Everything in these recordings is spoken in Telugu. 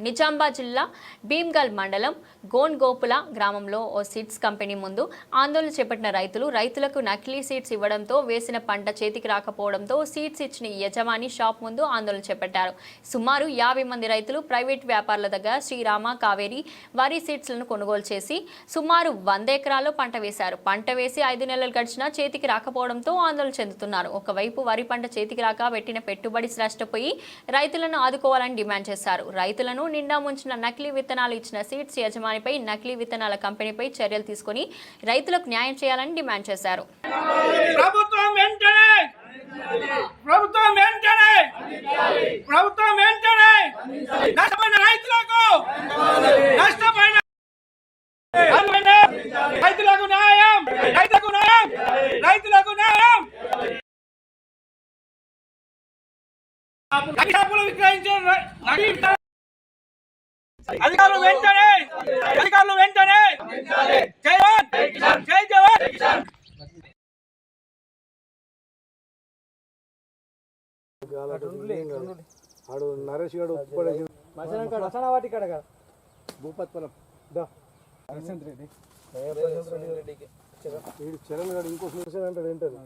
నిజామాబాద్ జిల్లా భీమ్గల్ మండలం గోన్గోపుల గ్రామంలో ఓ సీడ్స్ కంపెనీ ముందు ఆందోళన చేపట్టిన రైతులకు నకిలీ సీడ్స్ ఇవ్వడంతో వేసిన పంట చేతికి రాకపోవడంతో సీడ్స్ ఇచ్చిన యజమాని షాప్ ముందు ఆందోళన చేపట్టారు. సుమారు 50 మంది రైతులు ప్రైవేట్ వ్యాపారుల దగ్గర శ్రీరామ కావేరి వరి సీడ్స్లను కొనుగోలు చేసి సుమారు 100 ఎకరాల్లో పంట వేశారు. పంట వేసి 5 నెలలు గడిచినా చేతికి రాకపోవడంతో ఆందోళన చెందుతున్నారు. ఒకవైపు వరి పంట చేతికి రాక పెట్టిన పెట్టుబడి నష్టపోయి రైతులను ఆదుకోవాలని డిమాండ్ చేశారు. రైతులను నిండా ముంచిన నకిలీ విత్తనాలు ఇచ్చిన సీడ్స్ యజమానిపై నకిలీ విత్తనాల కంపెనీపై చర్యలు తీసుకుని రైతులకు న్యాయం చేయాలని డిమాండ్ చేశారు. అధికారులు వెంటనే జై జవాన్. ఆడు నరేష్ గారు వాటి కాడ భూపత్పలం చరణ్ గారు ఇంకో చూసాడు అంటాడు ఏంటది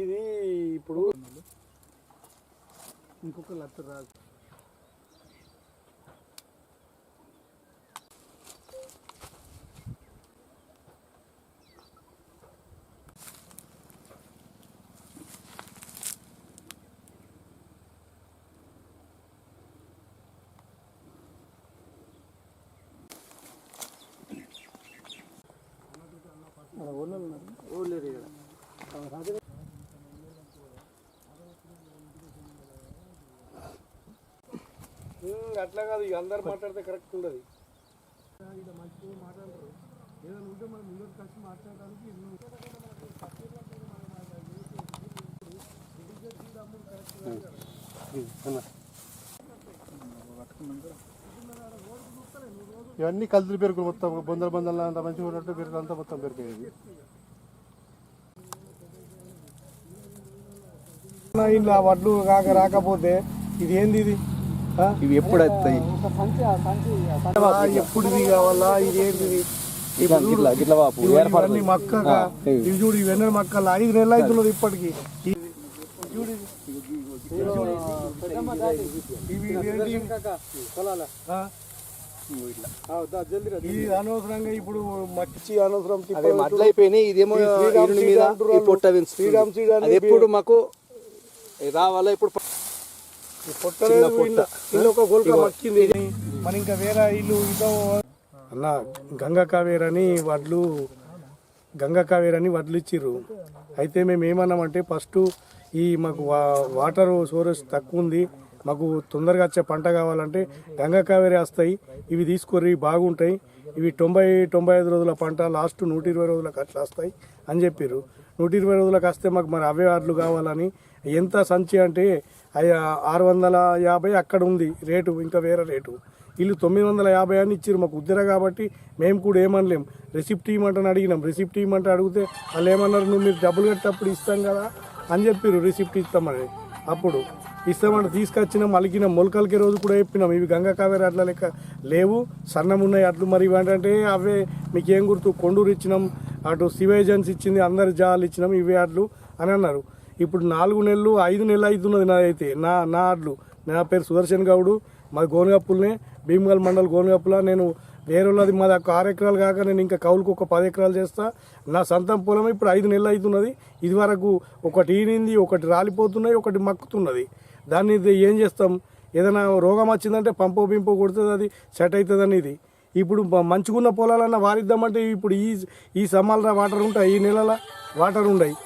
ఇది ఇప్పుడు ఇంకొక లత్తు రాదు. అట్లా కాదు, ఇక అందరు మాట్లాడితే కరెక్ట్ ఉండదు. మాట్లాడతారు ఏదైనా ఉంటే మనం ముందరికి కలిసి మాట్లాడడానికి ఇవన్నీ కలుతులు పెరుగు మొత్తం బొందల అంత మంచిగా ఉన్నట్టు పెరుగు అంతా మొత్తం పెరిపోయేది. ఇలా వడ్లు రాకపోతే ఇది ఏంది, ఇది ఇవి ఎప్పుడు వస్తాయి, ఎప్పుడుది కావాలా, ఇదేంటిది ఇవన్నీ మక్కగా ఇవి చూడు, ఇవన్నీ మక్కలు 5 నెలలు అవుతున్నది ఇప్పటికి. ఇది అనవసరంగా ఇప్పుడు మట్టి అనవసరం అయిపోయినాయి. ఇదేమో శ్రీరామ్ సీడ్ అని ఎప్పుడు మాకు రావాలా, ఇప్పుడు ఇల్లు ఒక గోల్క మక్కింది. మన ఇంకా వేరే ఇల్లు ఇంకా అన్న గంగా కావేరని వడ్లు ఇచ్చిర్రు. అయితే మేము ఏమన్నామంటే ఫస్ట్ ఈ మాకు వాటర్ సోర్స్ తక్కువ ఉంది, మాకు తొందరగా వచ్చే పంట కావాలంటే గంగా కావేరి వస్తాయి, ఇవి తీసుకొని బాగుంటాయి, ఇవి 90-95 రోజుల పంట, లాస్ట్ 120 రోజులకు అట్లా వస్తాయి అని చెప్పారు. 120 రోజులకు వస్తే మాకు మరి అవే వడ్లు కావాలని ఎంత సంచి అంటే 650 అక్కడ ఉంది రేటు, ఇంకా వేరే రేటు. వీళ్ళు 950 అని ఇచ్చారు మాకు ఉద్దర. కాబట్టి మేము కూడా ఏమనలేం, రెసిప్ట్ ఇవ్వమంటే అడిగినాం. రెసిప్ట్ ఇవ్వమంటే అడిగితే వాళ్ళు ఏమన్నారు, నువ్వు మీరు డబ్బులు కట్టేటప్పుడు ఇస్తాం కదా అని చెప్పారు. రిసిప్ట్ ఇస్తామని అప్పుడు ఇస్తామంటే తీసుకొచ్చినాం, అలికినాం. మొలకలకి రోజు కూడా చెప్పినాం ఇవి గంగా కావేరి అట్లా లెక్క లేవు, సన్నం ఉన్నాయి అట్లు. మరి ఇవేంటంటే అవే మీకేం గుర్తు, కొండూరు ఇచ్చినాం, అటు సివేజన్స్ ఇచ్చింది, అందరి జాలు ఇచ్చినాం, ఇవే అడ్లు అని అన్నారు. ఇప్పుడు 4 నెలలు 5 నెలలు అవుతున్నది నాదైతే. నా అడ్లు, నా పేరు సుదర్శన్ గౌడు, మాది గోనగప్పులనే, భీమ్గల్ మండల్ గోనగప్పుల. నేను వేరే వాళ్ళది మాది 6 ఎకరాలు కాక నేను ఇంకా కౌలుకు ఒక 10 ఎకరాలు చేస్తా. నా సొంతం పొలం ఇప్పుడు 5 నెలలు అవుతున్నది. ఇది వరకు ఒకటి ఈనింది, ఒకటి రాలిపోతున్నాయి, ఒకటి మక్కుతున్నది. దాన్ని ఏం చేస్తాం, ఏదైనా రోగం వచ్చిందంటే పంపో పింపో కొడుతుంది, అది సెట్ అవుతుందని. ఇది ఇప్పుడు మంచుకున్న పొలాలన్నా వారిద్దామంటే ఇప్పుడు ఈ సమ్మర్లో వాటర్ ఉంటాయి, ఈ నెలల వాటర్ ఉండయి.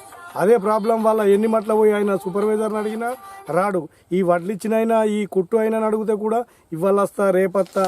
అదే ప్రాబ్లం వల్ల ఎన్ని మట్ల పోయి ఆయన సూపర్వైజర్ని అడిగినా రాడు. ఈ వడ్లు ఇచ్చిన అయినా, ఈ కుట్టు అయినా అడిగితే కూడా ఇవాళ వస్తా రేపత్తా